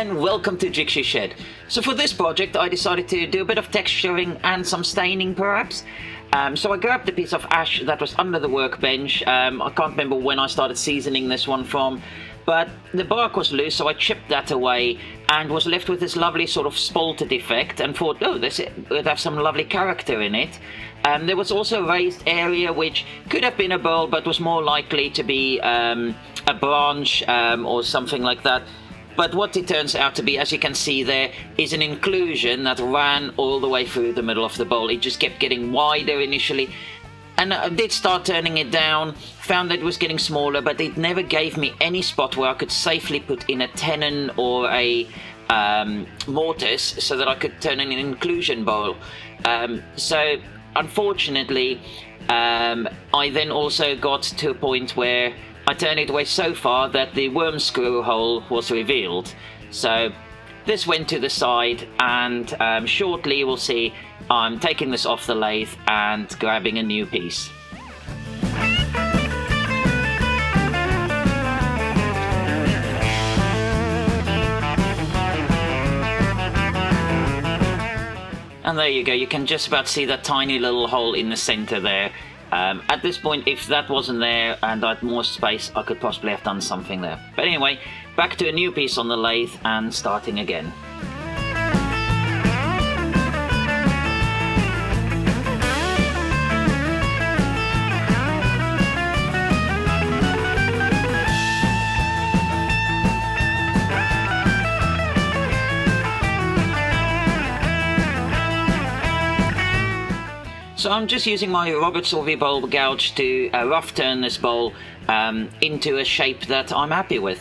and welcome to Jigsaw Shed. So for this project I decided to do a bit of texturing and some staining perhaps. So I grabbed a piece of ash that was under the workbench. I can't remember when I started seasoning this one from, but the bark was loose, so I chipped that away and was left with this lovely sort of spalted effect and thought, oh, this would have some lovely character in it. There was also a raised area which could have been a bowl but was more likely to be a branch or something like that. But what it turns out to be, as you can see there, is an inclusion that ran all the way through the middle of the bowl. It just kept getting wider initially, and I did start turning it down, found that it was getting smaller, but it never gave me any spot where I could safely put in a tenon or a mortise so that I could turn in an inclusion bowl. So unfortunately, I then also got to a point where I turned it away so far that the worm screw hole was revealed. So this went to the side, and shortly you will see I'm taking this off the lathe and grabbing a new piece. And there you go, you can just about see that tiny little hole in the center there. At this point, if that wasn't there and I had more space, I could possibly have done something there. But anyway, back to a new piece on the lathe and starting again. So I'm just using my Robert Sorvey bowl gouge to rough turn this bowl into a shape that I'm happy with.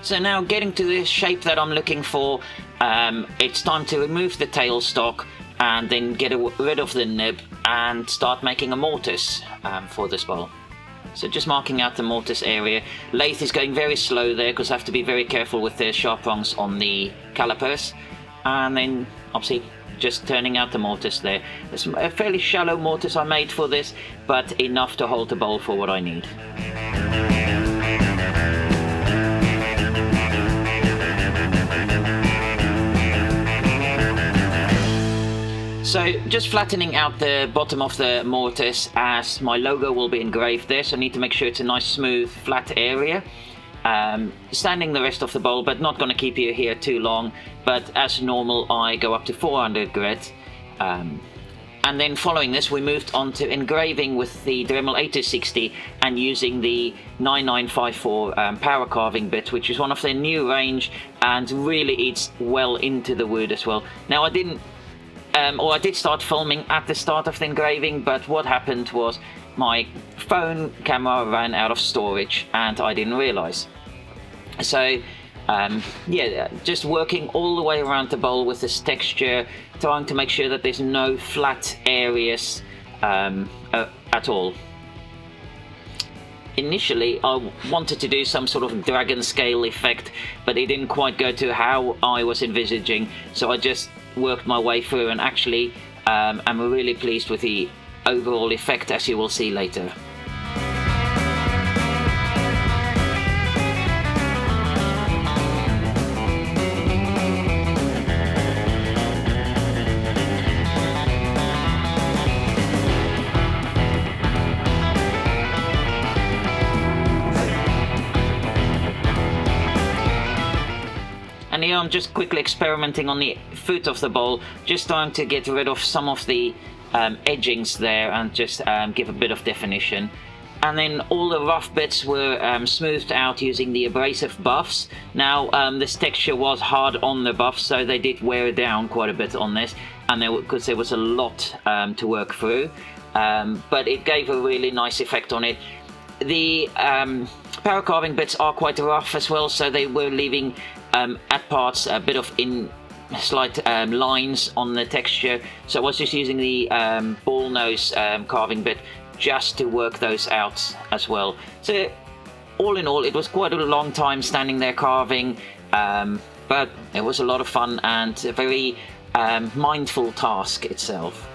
So now getting to the shape that I'm looking for, it's time to remove the tailstock and then get rid of the nib and start making a mortise for this bowl. So just marking out the mortise area. Lathe is going very slow there because I have to be very careful with the sharp prongs on the calipers. And then obviously just turning out the mortise there. It's a fairly shallow mortise I made for this, but enough to hold the bowl for what I need. So just flattening out the bottom of the mortise as my logo will be engraved there, so I need to make sure it's a nice smooth flat area. Sanding the rest of the bowl, but not going to keep you here too long, but as normal I go up to 400 grit. And then following this we moved on to engraving with the DREMEL 860 and using the 9954 power carving bit, which is one of their new range and really eats well into the wood as well. Now I did start filming at the start of the engraving, but what happened was my phone camera ran out of storage and I didn't realize. So yeah, just working all the way around the bowl with this texture, trying to make sure that there's no flat areas at all. Initially I wanted to do some sort of dragon scale effect, but it didn't quite go to how I was envisaging, so I just worked my way through, and actually I'm really pleased with the overall effect, as you will see later. And here I'm just quickly experimenting on the foot of the bowl, just trying to get rid of some of the edgings there and just give a bit of definition. And then all the rough bits were smoothed out using the abrasive buffs. Now this texture was hard on the buffs, so they did wear down quite a bit on this, and because there was a lot to work through, but it gave a really nice effect on it. The power carving bits are quite rough as well, so they were leaving at parts a bit of slight lines on the texture, so I was just using the ball nose carving bit just to work those out as well. So all in all, it was quite a long time standing there carving, But it was a lot of fun and a very mindful task itself.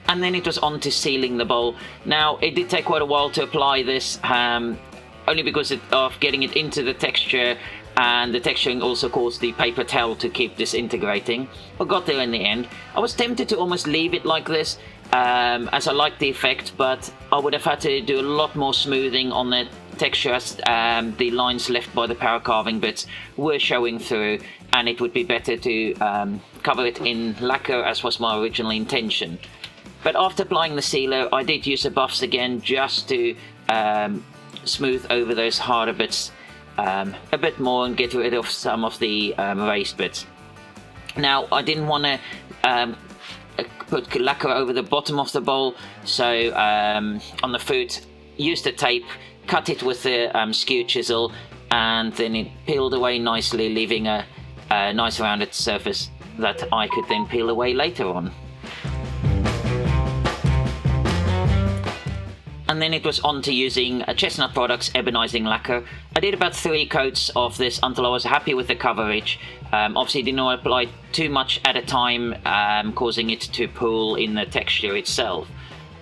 And then it was on to sealing the bowl. Now, it did take quite a while to apply this, only because of getting it into the texture, and the texturing also caused the paper towel to keep disintegrating. I got there in the end. I was tempted to almost leave it like this, as I liked the effect, but I would have had to do a lot more smoothing on the texture, as the lines left by the power carving bits were showing through, and it would be better to cover it in lacquer, as was my original intention. But after applying the sealer, I did use the buffs again just to smooth over those harder bits a bit more and get rid of some of the raised bits. Now, I didn't want to put lacquer over the bottom of the bowl, so on the foot, used the tape, cut it with the skew chisel, and then it peeled away nicely, leaving a nice rounded surface that I could then peel away later on. And then it was on to using a Chestnut Products Ebonising lacquer. I did about 3 coats of this until I was happy with the coverage. Obviously did not apply too much at a time, causing it to pool in the texture itself.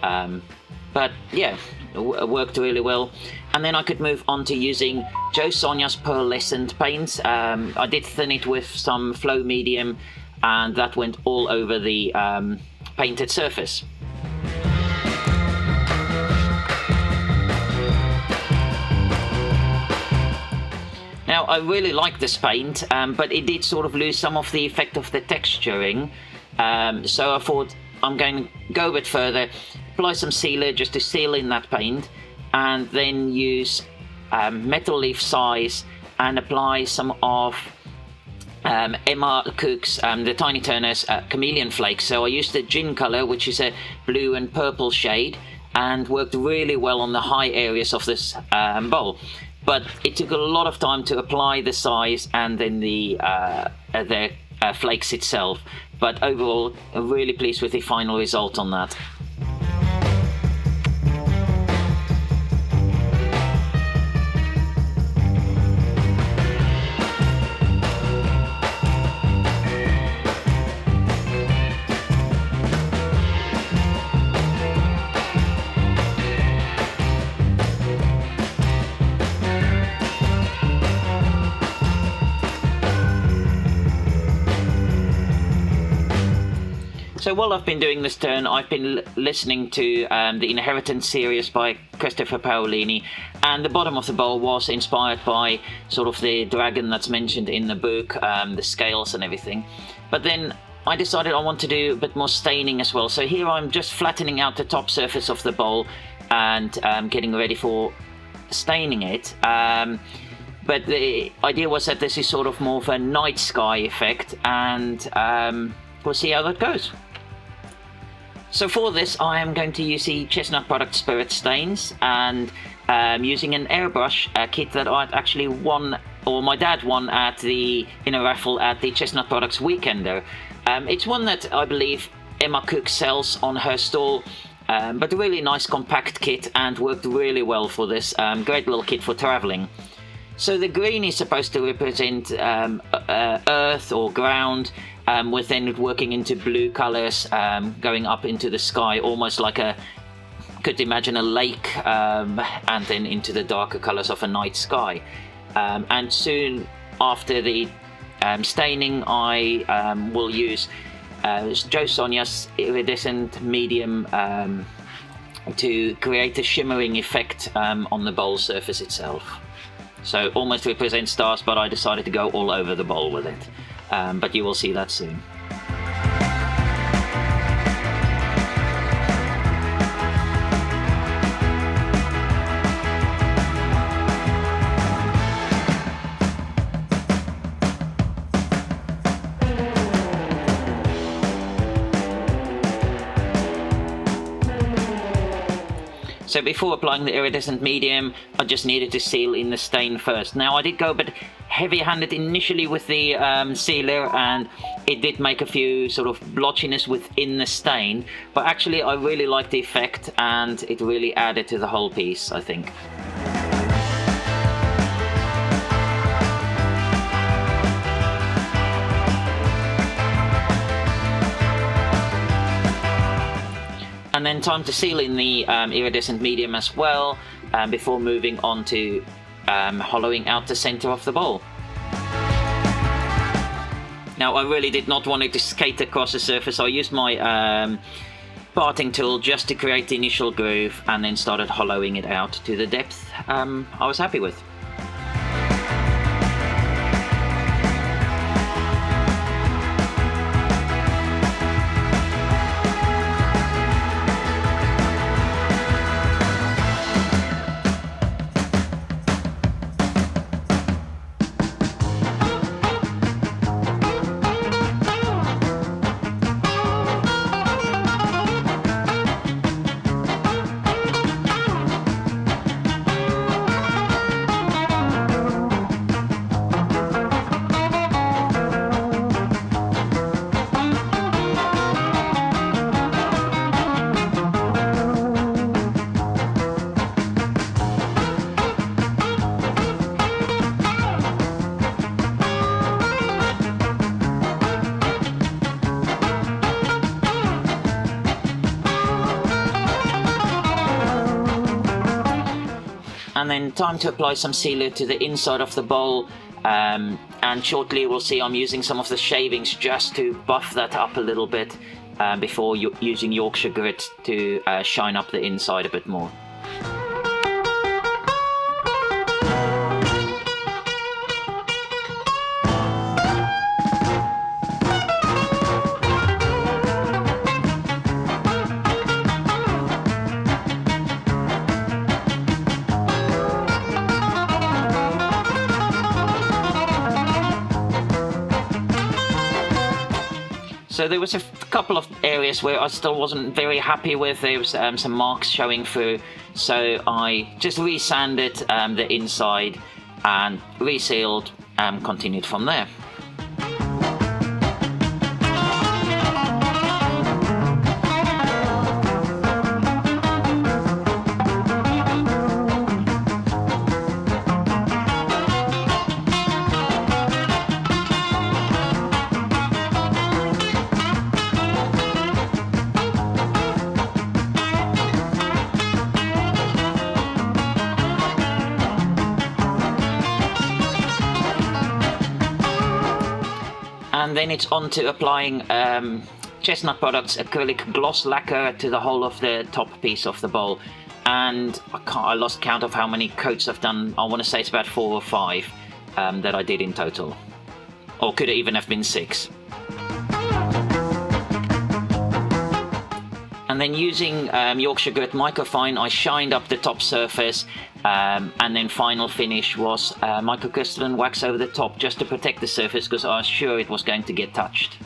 But yeah, it worked really well. And then I could move on to using Jo Sonja's Pearlescent paint. I did thin it with some flow medium, and that went all over the painted surface. Now, I really like this paint, but it did sort of lose some of the effect of the texturing. So I thought I'm going to go a bit further, apply some sealer just to seal in that paint, and then use metal leaf size and apply some of Emma Cook's, the Tiny Turner's Chameleon Flakes. So I used the Djinn colour, which is a blue and purple shade, and worked really well on the high areas of this bowl. But it took a lot of time to apply the size and then the flakes itself. But overall, I'm really pleased with the final result on that. So while I've been doing this turn, I've been listening to the Inheritance series by Christopher Paolini, and the bottom of the bowl was inspired by sort of the dragon that's mentioned in the book, the scales and everything. But then I decided I want to do a bit more staining as well. So here I'm just flattening out the top surface of the bowl and getting ready for staining it. But the idea was that this is sort of more of a night sky effect, and we'll see how that goes. So for this, I am going to use the Chestnut Products Spirit stains, and using an airbrush kit that I'd actually won, or my dad won in a raffle at the Chestnut Products Weekender. It's one that I believe Emma Cook sells on her stall, but a really nice compact kit and worked really well for this. Great little kit for traveling. So the green is supposed to represent earth or ground, with then working into blue colors, going up into the sky, almost like could imagine a lake, and then into the darker colors of a night sky. And soon after the staining, I will use Jo Sonja's Iridescent medium to create a shimmering effect on the bowl surface itself. So almost represents stars, but I decided to go all over the bowl with it. But you will see that soon. So before applying the iridescent medium, I just needed to seal in the stain first. Now I did go a bit heavy-handed initially with the sealer, and it did make a few sort of blotchiness within the stain, but actually I really liked the effect and it really added to the whole piece, I think. And then time to seal in the iridescent medium as well, before moving on to hollowing out the center of the bowl. Now I really did not want it to skate across the surface, so I used my parting tool just to create the initial groove and then started hollowing it out to the depth I was happy with. And then time to apply some sealer to the inside of the bowl, and shortly we'll see I'm using some of the shavings just to buff that up a little bit before using Yorkshire grit to shine up the inside a bit more. So there was a couple of areas where I still wasn't very happy with. There was some marks showing through, so I just re-sanded the inside and resealed and continued from there. And then it's on to applying Chestnut Products acrylic gloss lacquer to the whole of the top piece of the bowl. And I lost count of how many coats I've done. I want to say it's about 4 or 5 that I did in total. Or could it even have been 6. And then using Yorkshire Grit Microfine, I shined up the top surface, and then final finish was microcrystalline wax over the top just to protect the surface because I was sure it was going to get touched.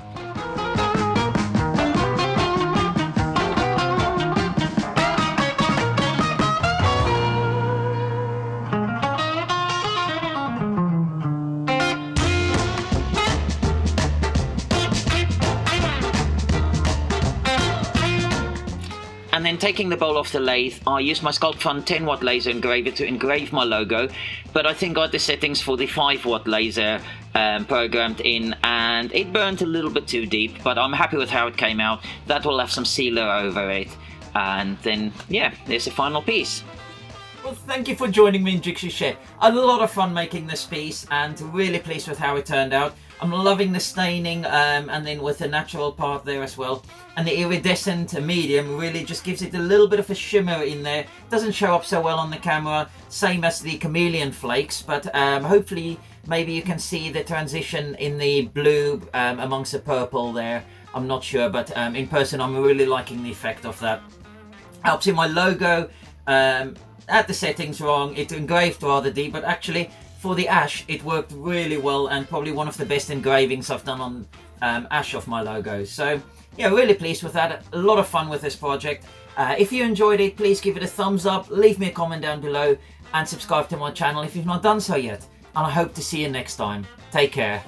And then taking the bowl off the lathe, I used my Sculpt Fun 10 watt laser engraver to engrave my logo, but I think I got the settings for the 5 watt laser programmed in, and it burnt a little bit too deep, but I'm happy with how it came out. That will have some sealer over it, and then yeah, there's the final piece. Well, thank you for joining me in Jigsaw Shed. I had a lot of fun making this piece and really pleased with how it turned out. I'm loving the staining and then with the natural part there as well. And the iridescent medium really just gives it a little bit of a shimmer in there. Doesn't show up so well on the camera, same as the Chameleon Flakes, but hopefully maybe you can see the transition in the blue amongst the purple there. I'm not sure, but in person I'm really liking the effect of that. Helps in my logo. Had the settings wrong, it engraved rather deep, but actually for the ash it worked really well, and probably one of the best engravings I've done on ash off my logo. So yeah, really pleased with that. A lot of fun with this project. If you enjoyed it, please give it a thumbs up, leave me a comment down below, and subscribe to my channel if you've not done so yet. And I hope to see you next time. Take care.